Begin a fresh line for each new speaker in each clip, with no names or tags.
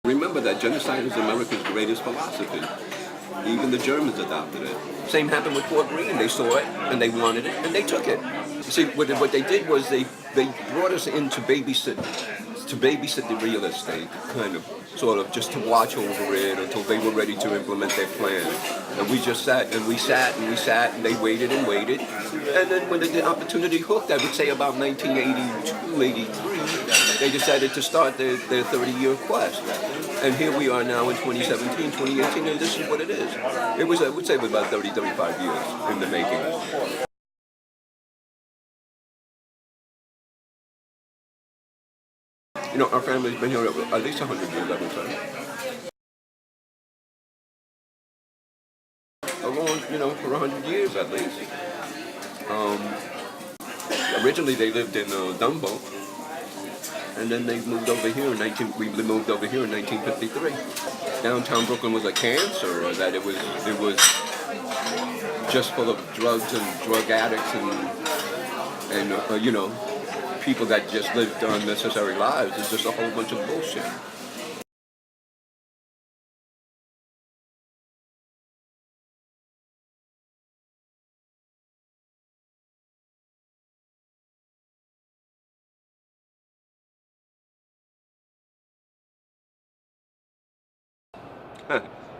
Remember that genocide is America's greatest philosophy. Even the Germans adopted it. Same happened with Fort Greene. They saw it, and they wanted it, and they took it. You see, what they did was they brought us in to babysit the real estate, kind of, sort of, just to watch over it until they were ready to implement their plan. And we just sat, and we sat, and we sat, and they waited and waited. And then when the opportunity hooked, I would say about 1982, 83, they decided to start their 30-year quest. And here we are now in 2017, 2018, and this is what it is. It was, I would say, about 30, 35 years in the making. You know, our family's been here at least 100 years, I would say. Along, you know, for 100 years at least. Originally they lived in Dumbo, and then they moved over here in 1953. Downtown Brooklyn was a cancer, that it was just full of drugs and drug addicts and you know, people that just lived unnecessary lives. It's just a whole bunch of bullshit.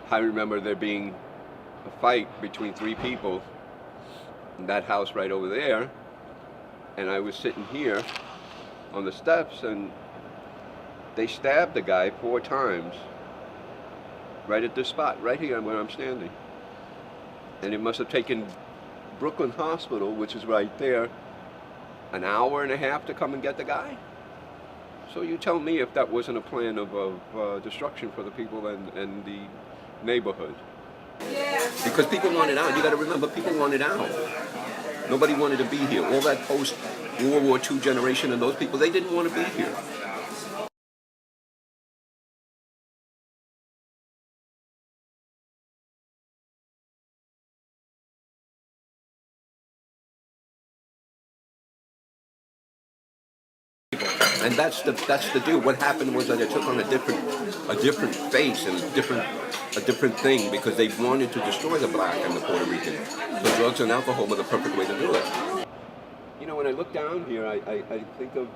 I remember there being a fight between three people in that house right over there, and I was sitting here on the steps, and they stabbed the guy 4 times right at this spot, right here where I'm standing. And it must have taken Brooklyn Hospital, which is right there, an hour and a half to come and get the guy. So you tell me if that wasn't a plan of destruction for the people and the neighborhood. Because people wanted out. You got to remember, people wanted out. Nobody wanted to be here. All that post-World War II generation and those people, they didn't want to be here. And that's the deal. What happened was that it took on a different face and a different thing, because they wanted to destroy the black and the Puerto Rican. So drugs and alcohol were the perfect way to do it. You know, when I look down here, I think of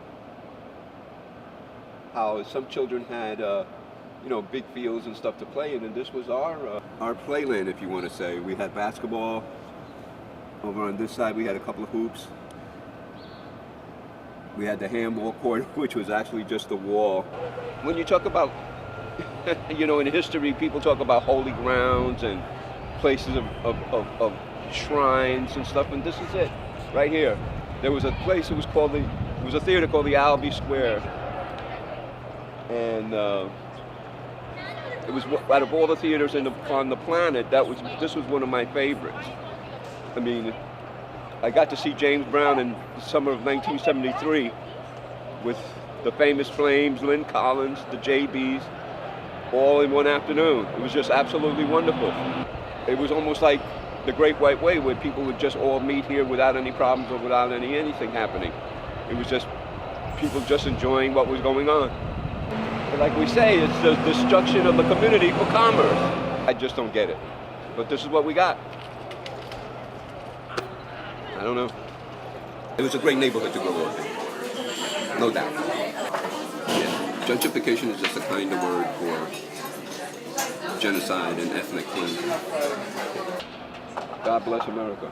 how some children had you know, big fields and stuff to play in, and this was our playland, if you want to say. We had basketball. Over on this side, we had a couple of hoops. We had the handball court, which was actually just a wall. When you talk about, you know, in history, people talk about holy grounds and places of shrines and stuff, and this is it, right here. There was a place, it was a theater called the Albee Square, and it was, out of all the theaters on the planet, this was one of my favorites. I mean, I got to see James Brown in the summer of 1973 with the Famous Flames, Lynn Collins, the JBs, all in one afternoon. It was just absolutely wonderful. It was almost like the Great White Way, where people would just all meet here without any problems or without anything happening. It was just people just enjoying what was going on. But like we say, it's the destruction of the community for commerce. I just don't get it. But this is what we got. I don't know. It was a great neighborhood to grow up in, no doubt. Yeah. Gentrification is just a kind of word for genocide and ethnic cleansing. God bless America.